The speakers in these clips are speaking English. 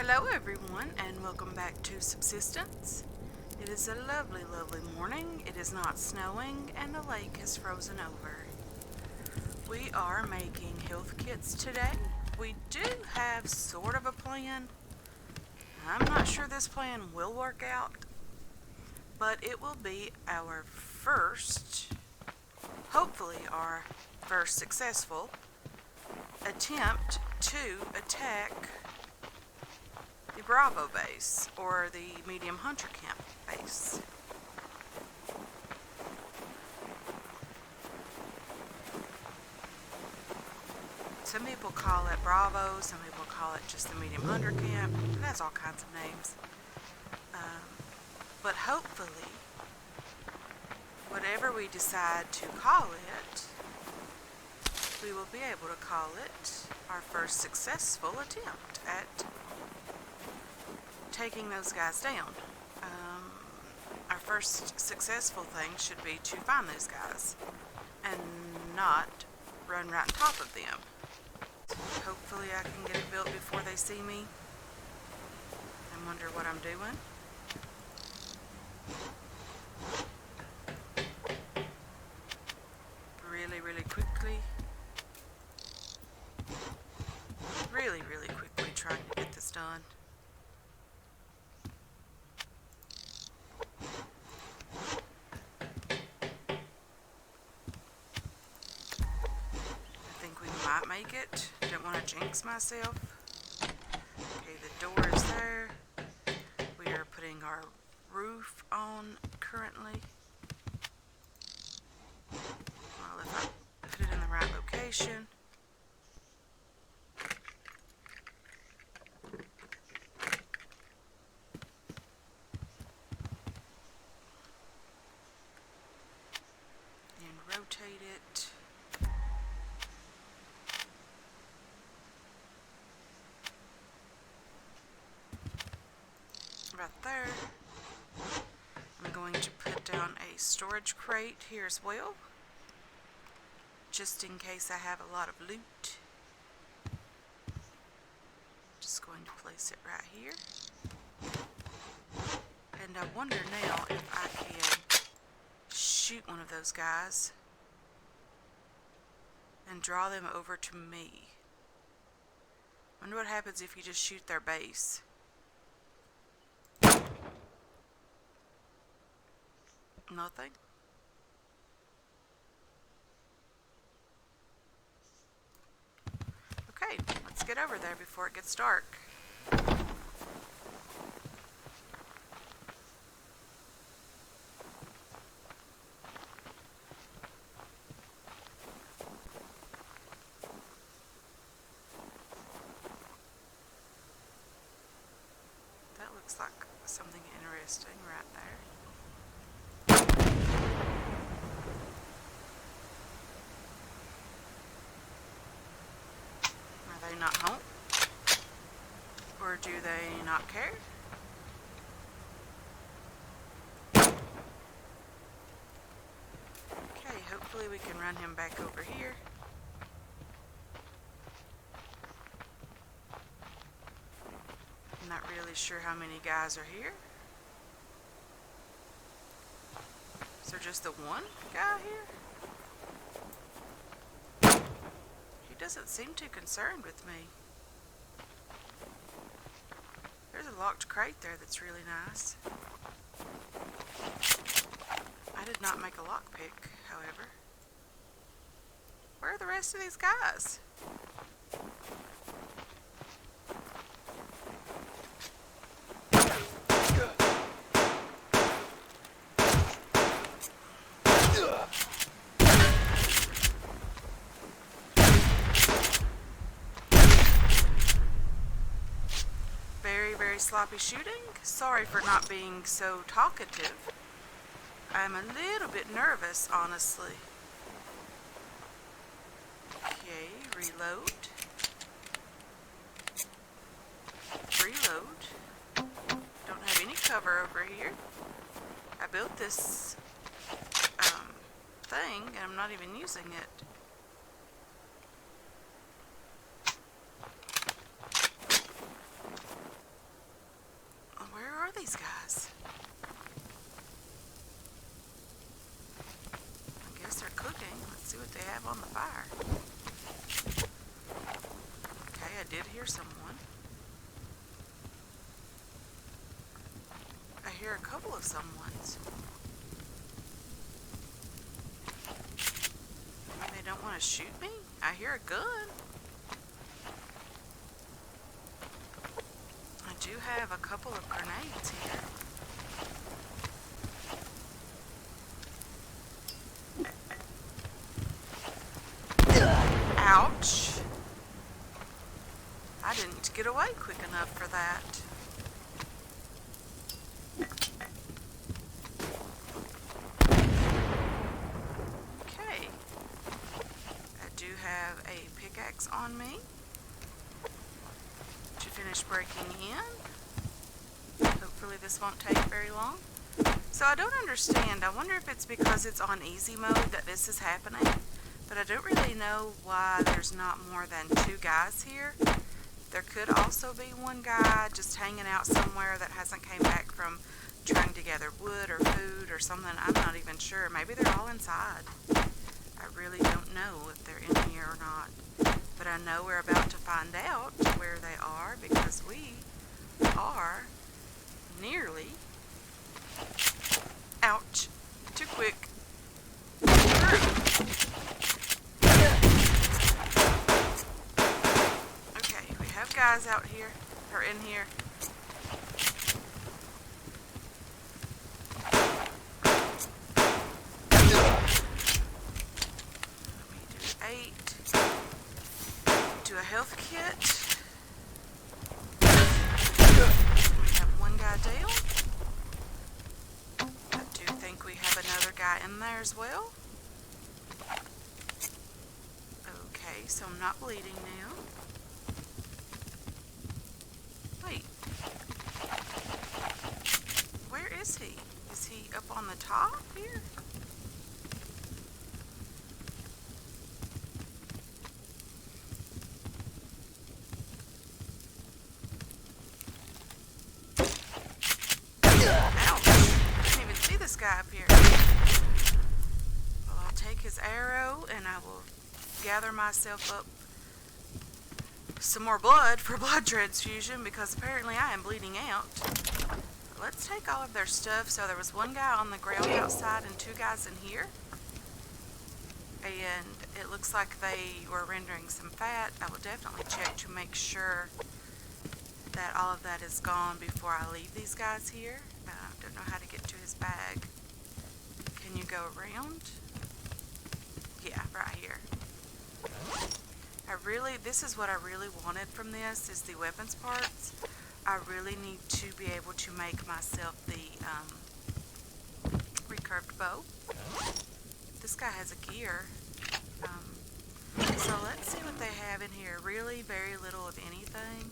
Hello everyone and welcome back to Subsistence. It is a lovely, lovely morning. It is not snowing and the lake is frozen over. We are making health kits today. We do have sort of a plan. I'm not sure this plan will work out, but it will be our first, hopefully our first successful attempt to attack the Bravo base, or the medium hunter camp base. Some people call it Bravo, some people call it just the medium hunter camp. It has all kinds of names. But hopefully, whatever we decide to call it, we will be able to call it our first successful attempt at taking those guys down. Our first successful thing should be to find those guys and not run right on top of them. Hopefully I can get it built before they see me and wonder what I'm doing. Really quickly. Really quickly trying to get this done. Might make it. Don't want to jinx myself. Okay, the door is there. We are putting our roof on currently. Well, if I put it in the right location. And rotate it. Right there. I'm going to put down a storage crate here as well, just in case I have a lot of loot. Just going to place it right here. And I wonder now if I can shoot one of those guys and draw them over to me. Wonder what happens if you just shoot their base. Nothing. Okay, let's get over there before it gets dark. That looks like something interesting right there. Are they not home? Or do they not care? Okay, hopefully we can run him back over here. I'm not really sure how many guys are here. Is there just the one guy here? He doesn't seem too concerned with me. There's a locked crate there that's really nice. I did not make a lockpick, however. Where are the rest of these guys? Very sloppy shooting. Sorry for not being so talkative. I'm a little bit nervous, honestly. Okay, reload. Reload. Don't have any cover over here. I built this thing and I'm not even using it. these guys? I guess they're cooking. Let's see what they have on the fire. Okay, I did hear someone. I hear a couple of someones. They don't want to shoot me? I hear a gun. I do have a couple of grenades here. Ouch. I didn't get away quick enough for that. Okay. I do have a pickaxe on me to finish breaking in. Hopefully this won't take very long. So I don't understand. I wonder if it's because it's on easy mode that this is happening. But I don't really know why there's not more than 2 guys here. There could also be one guy just hanging out somewhere that hasn't came back from trying to gather wood or food or something. I'm not even sure. Maybe they're all inside. I really don't know if they're in here or not. But I know we're about to find out where they are because we are nearly... Ouch. Too quick. Okay, we have guys out here, or in here. We do 8. Do a health kit. We have one guy down. I do think we have another guy in there as well. Okay, so I'm not bleeding now. Wait. Where is he? Is he up on the top here? Ouch. Didn't even see this guy up here. Well, I'll take his arrow and I will gather myself up some more blood for blood transfusion because apparently I am bleeding out. Let's take all of their stuff. So there was one guy on the ground outside and 2 guys in here. And it looks like they were rendering some fat. I will definitely check to make sure that all of that is gone before I leave these guys here. I don't know how to get to his bag. Can you go around? Yeah, right here. This is what I really wanted from this, is the weapons parts. I really need to be able to make myself the recurved bow. This guy has a gear. So let's see what they have in here. Really very little of anything.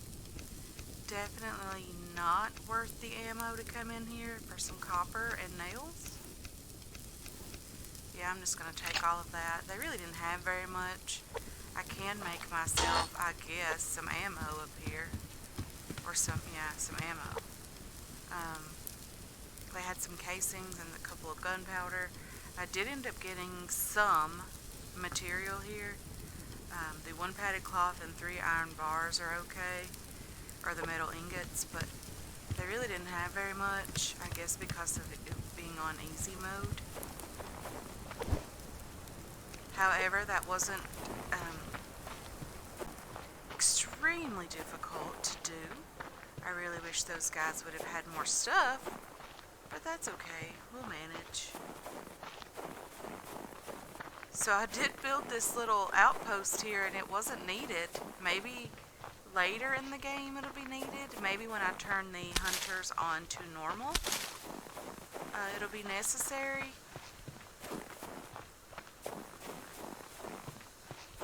Definitely not worth the ammo to come in here for some copper and nails. Yeah, I'm just going to take all of that. They really didn't have very much. I can make myself, I guess, some ammo up here. Or some ammo. They had some casings and a couple of gunpowder. I did end up getting some material here. The 1 padded cloth and 3 iron bars are okay. Or the metal ingots, but they really didn't have very much. I guess because of it being on easy mode. However, that wasn't extremely difficult to do. I really wish those guys would have had more stuff, but that's okay. We'll manage. So I did build this little outpost here, and it wasn't needed. Maybe later in the game it'll be needed. Maybe when I turn the hunters on to normal, it'll be necessary.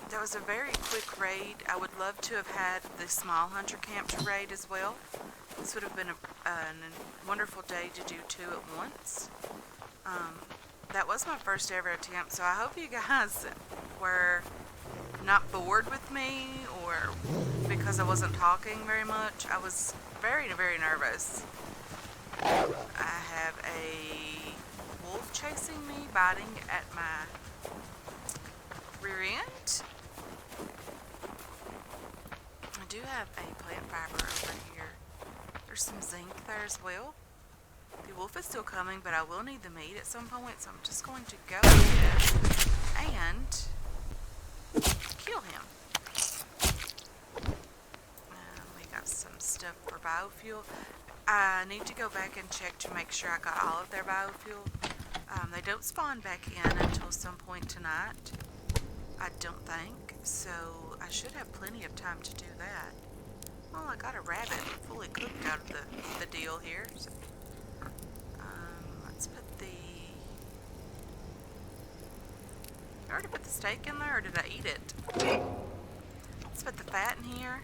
That was a very quick raid. I would love to have had the small hunter camp to raid as well. This would have been a wonderful day to do 2 at once. That was my first ever attempt, so I hope you guys were not bored with me or because I wasn't talking very much. I was very, very nervous. I have a wolf chasing me, biting at my rear end. I do have a plant fiber over here. There's some zinc there as well. The wolf is still coming, but I will need the meat at some point, so I'm just going to go ahead and kill him. We got some stuff for biofuel. I need to go back and check to make sure I got all of their biofuel. They don't spawn back in until some point tonight, I don't think, so I should have plenty of time to do that. Well, I got a rabbit fully cooked out of the deal here. So, let's put I already put the steak in there, or did I eat it? Let's put the fat in here.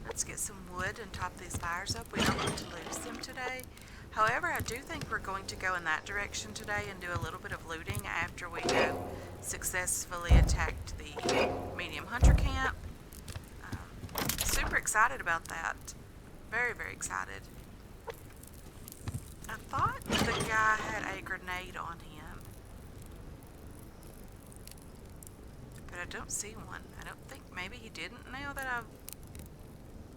Let's get some wood and top these fires up. We don't want to lose them today. However, I do think we're going to go in that direction today and do a little bit of looting after we have successfully attacked the medium hunter camp. Super excited about that. Very, very excited. I thought the guy had a grenade on him, but I don't see one. I don't think, maybe he didn't now that I've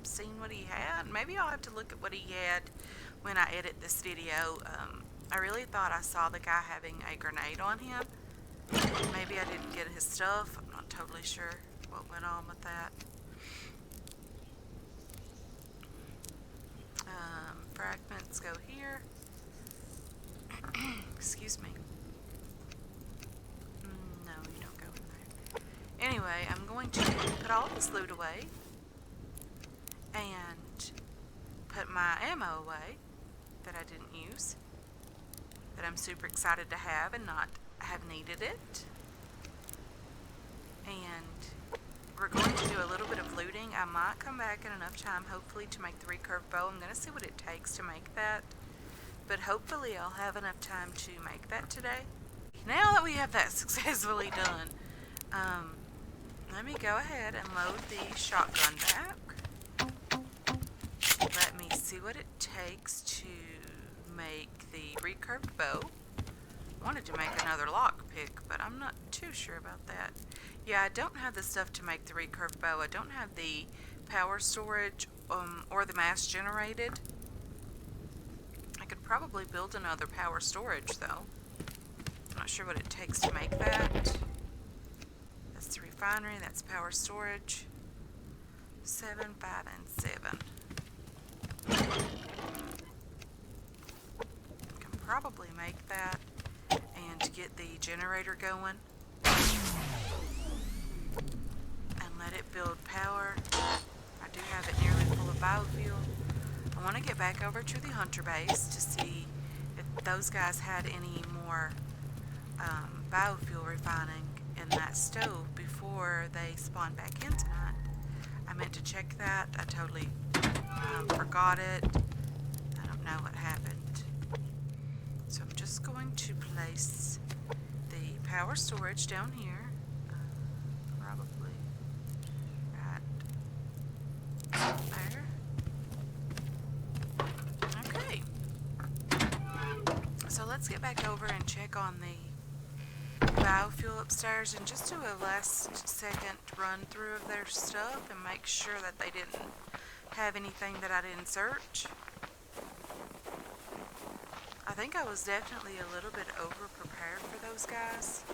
seen what he had. Maybe I'll have to look at what he had when I edit this video. I really thought I saw the guy having a grenade on him. Maybe I didn't get his stuff. I'm not totally sure what went on with that. Fragments go here. Excuse me. No, you don't go in there. Anyway, I'm going to put all of this loot away and put my ammo away that I didn't use, that I'm super excited to have and not have needed it. And we're going to do a little bit of looting. I might come back in enough time, hopefully, to make the recurve bow. I'm going to see what it takes to make that, but hopefully I'll have enough time to make that today. Now that we have that successfully done, let me go ahead and load the shotgun back. Let me see what it takes to make the recurved bow. I wanted to make another lockpick, but I'm not too sure about that. Yeah, I don't have the stuff to make the recurved bow. I don't have the power storage or the mass generated. I could probably build another power storage though. I'm not sure what it takes to make that. That's the refinery, that's power storage. 7, 5, and 7. Can probably make that and get the generator going and let it build power. I do have it nearly full of biofuel. I want to get back over to the hunter base to see if those guys had any more biofuel refining in that stove before they spawn back in tonight. I meant to check that. I totally forgot it. I don't know what happened. So I'm just going to place the power storage down here. Probably right there. Okay. So let's get back over and check on the biofuel upstairs and just do a last second run through of their stuff and make sure that they didn't have anything that I didn't search. I think I was definitely a little bit over prepared for those guys.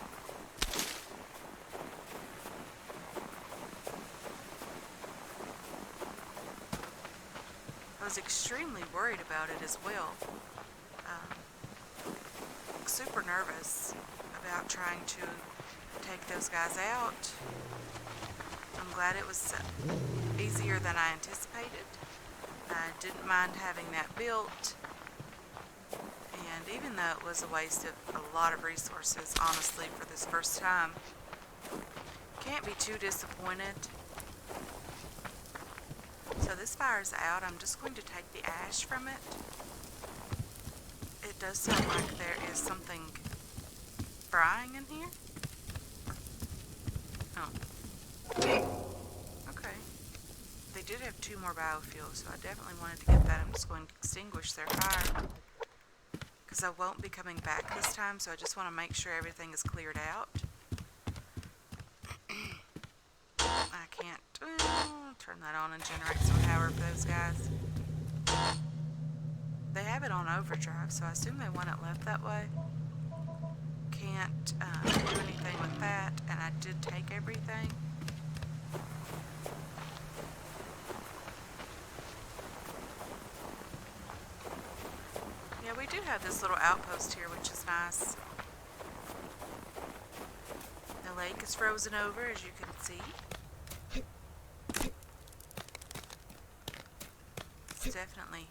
I was extremely worried about it as well. Super nervous about trying to take those guys out. I'm glad it was easier than I anticipated. I didn't mind having that built. And even though it was a waste of a lot of resources, honestly, for this first time, can't be too disappointed. So this fire's out. I'm just going to take the ash from it. It does sound like there is something frying in here. Oh. Okay. They did have 2 more biofuels, so I definitely wanted to get that. I'm just going to extinguish their fire because I won't be coming back this time, so I just want to make sure everything is cleared out. I can't turn that on and generate some power for those guys. They have it on overdrive, so I assume they want it left that way. Can't do anything with that, and I did take everything. Yeah, we do have this little outpost here, which is nice. The lake is frozen over, as you can see. It's definitely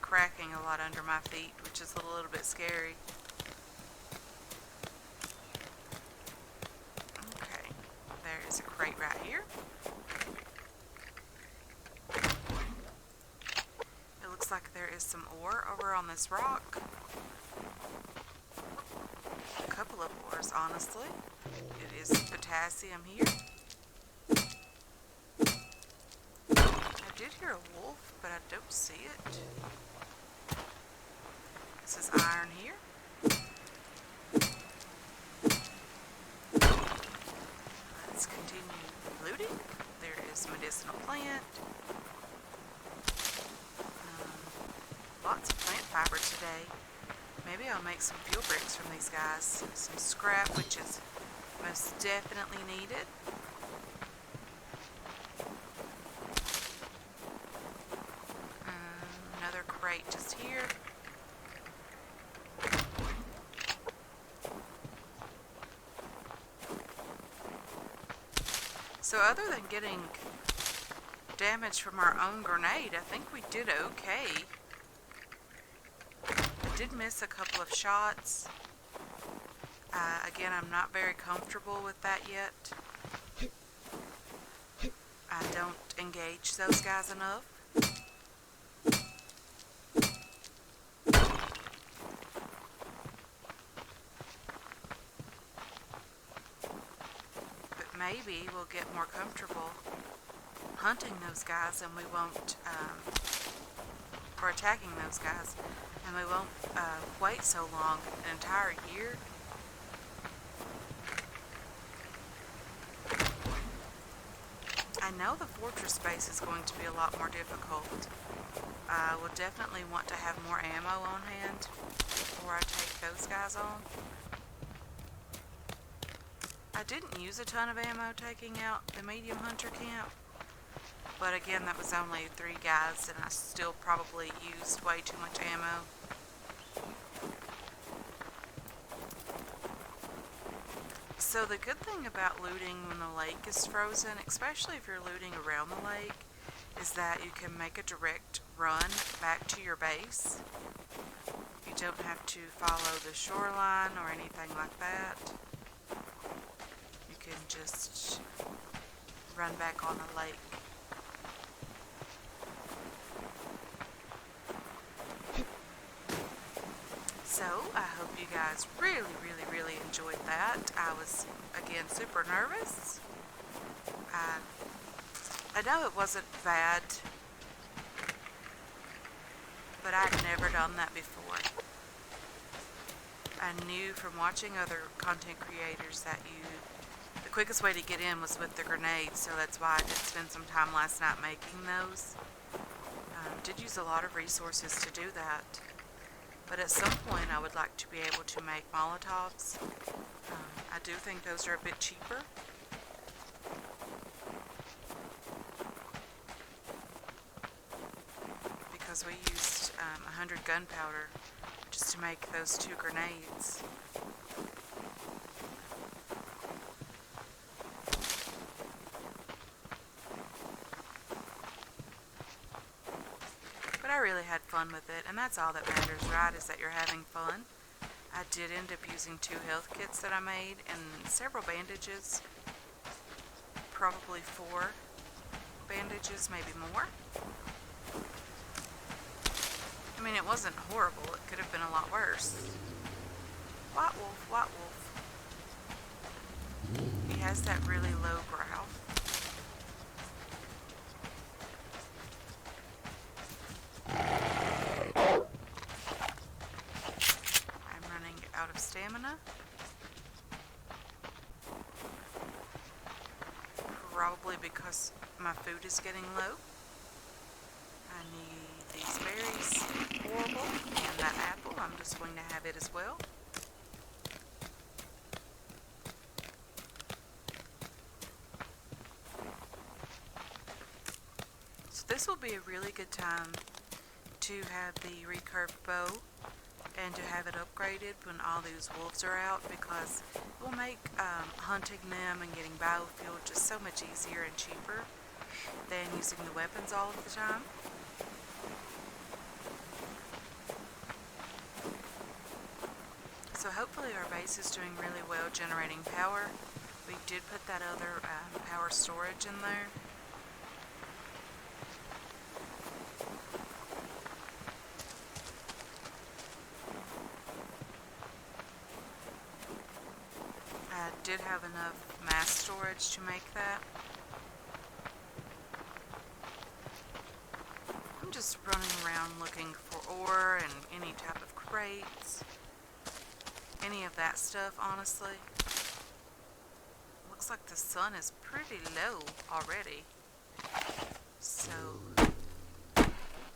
cracking a lot under my feet, which is a little bit scary. Okay, there is a crate right here. It looks like there is some ore over on this rock. A couple of ores, honestly. It is potassium here. I did hear a wolf, but I don't see it. This is iron here. Let's continue looting. There is medicinal plant. Lots of plant fiber today. Maybe I'll make some fuel bricks from these guys. Some scrap, which is most definitely needed. Another crate just here. So other than getting damage from our own grenade, I think we did okay. I did miss a couple of shots. Again, I'm not very comfortable with that yet. I don't engage those guys enough. But maybe we'll get more comfortable hunting those guys and we won't, or attacking those guys, and we won't wait so long, an entire year. I know the fortress space is going to be a lot more difficult. We'll definitely want to have more ammo on hand before I take those guys on. I didn't use a ton of ammo taking out the medium hunter camp, but again, that was only 3 guys and I still probably used way too much ammo. So the good thing about looting when the lake is frozen, especially if you're looting around the lake, is that you can make a direct run back to your base. You don't have to follow the shoreline or anything like that. You can just run back on the lake. So, I hope you guys really enjoyed that. I was, again, super nervous. I know it wasn't bad, but I'd never done that before. I knew from watching other content creators that the quickest way to get in was with the grenades, so that's why I did spend some time last night making those. Did use a lot of resources to do that. But at some point I would like to be able to make Molotovs. I do think those are a bit cheaper. Because we used 100 gunpowder just to make those 2 grenades. But I really had fun with it, and that's all that matters, right, is that you're having fun. I did end up using 2 health kits that I made and several bandages. Probably 4 bandages, maybe more. I mean, it wasn't horrible. It could have been a lot worse. White wolf, white wolf. He has that really low growl. stamina. Probably because my food is getting low. I need these berries, horrible, and that apple. I'm just going to have it as well. So this will be a really good time to have the recurved bow and to have it upgraded when all these wolves are out, because it will make hunting them and getting biofuel just so much easier and cheaper than using the weapons all of the time. So hopefully our base is doing really well generating power. We did put that other power storage in there. I did have enough mass storage to make that. I'm just running around looking for ore and any type of crates, any of that stuff, honestly. Looks like the sun is pretty low already, so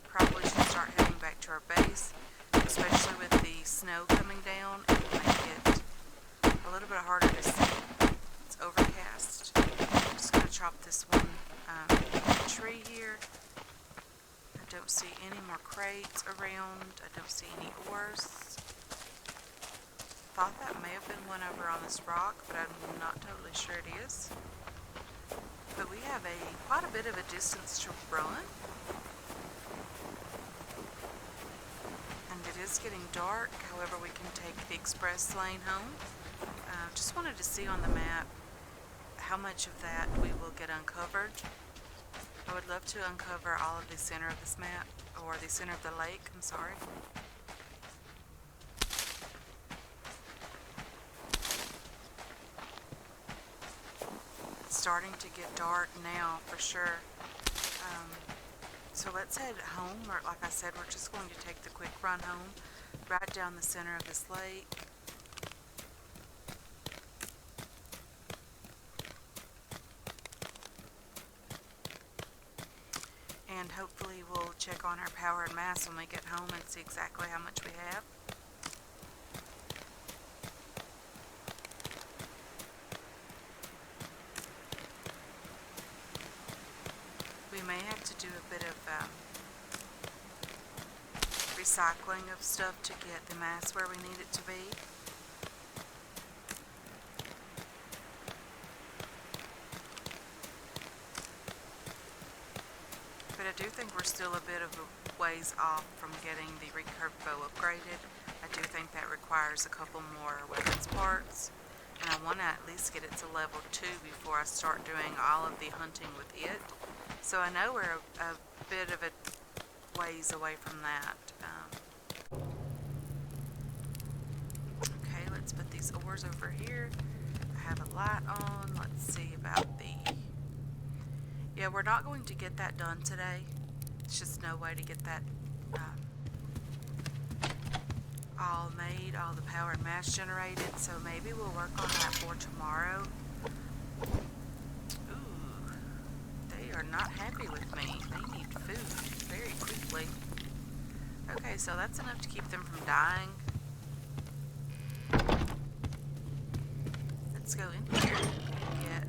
probably should start heading back to our base, especially with the snow coming down. It will make it a little bit harder to see. It's overcast. I'm just going to chop this one tree here. I don't see any more crates around. I don't see any ores. Thought that may have been one over on this rock, but I'm not totally sure it is. But we have quite a bit of a distance to run. And it is getting dark, however we can take the express lane home. Just wanted to see on the map how much of that we will get uncovered. I would love to uncover all of the center of this map, or the center of the lake, I'm sorry. It's starting to get dark now for sure. So let's head home, or like I said, we're just going to take the quick run home, right down the center of this lake. And hopefully we'll check on our power and mass when we get home and see exactly how much we have. We may have to do a bit of recycling of stuff to get the mass where we need it to be. But I do think we're still a bit of a ways off from getting the recurved bow upgraded. I do think that requires a couple more weapons parts, and I want to at least get it to level 2 before I start doing all of the hunting with it. So I know we're a bit of a ways away from that. Okay, let's put these ores over here. I have a light on. Let's see about the... Yeah, we're not going to get that done today. It's just no way to get that all made, all the power and mass generated. So maybe we'll work on that for tomorrow. Ooh, they are not happy with me. They need food very quickly. Okay, so that's enough to keep them from dying. Let's go in here and get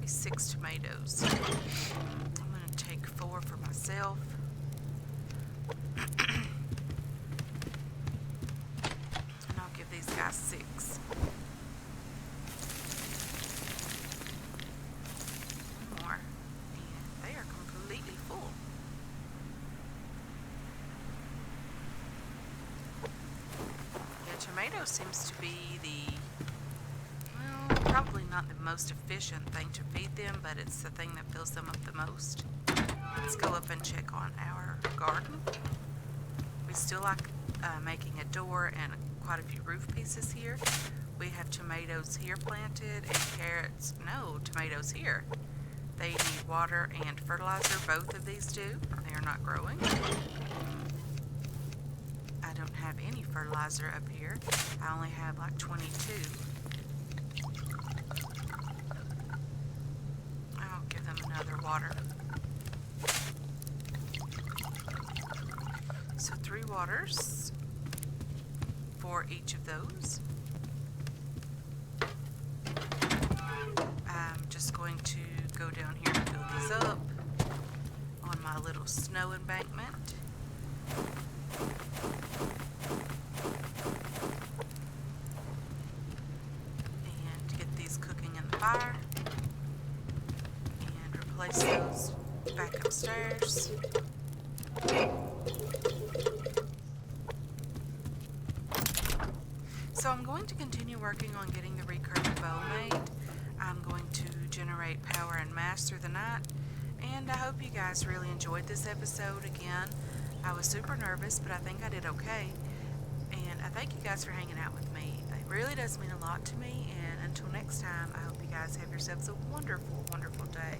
6 tomatoes. I'm going to take 4 for myself. And I'll give these guys 6. One more. And they are completely full. Yeah, tomato seems to be probably not the most efficient thing to feed them, but it's the thing that fills them up the most. Let's go up and check on our garden. We still like making a door and quite a few roof pieces here. We have tomatoes here planted and carrots. No, tomatoes here. They need water and fertilizer. Both of these do. They are not growing. don't have any fertilizer up here. I only have like 22. I'll give them another water. So 3 waters for each of those. I'm just going to go down here and fill these up on my little snow embankment. And get these cooking in the fire. And replace those back upstairs. So I'm going to continue working on getting the recurved bow made. I'm going to generate power and mass through the night, and I hope you guys really enjoyed this episode. Again, I was super nervous, but I think I did okay, and I thank you guys for hanging out with me. It really does mean a lot to me, and until next time, I hope you guys have yourselves a wonderful, wonderful day.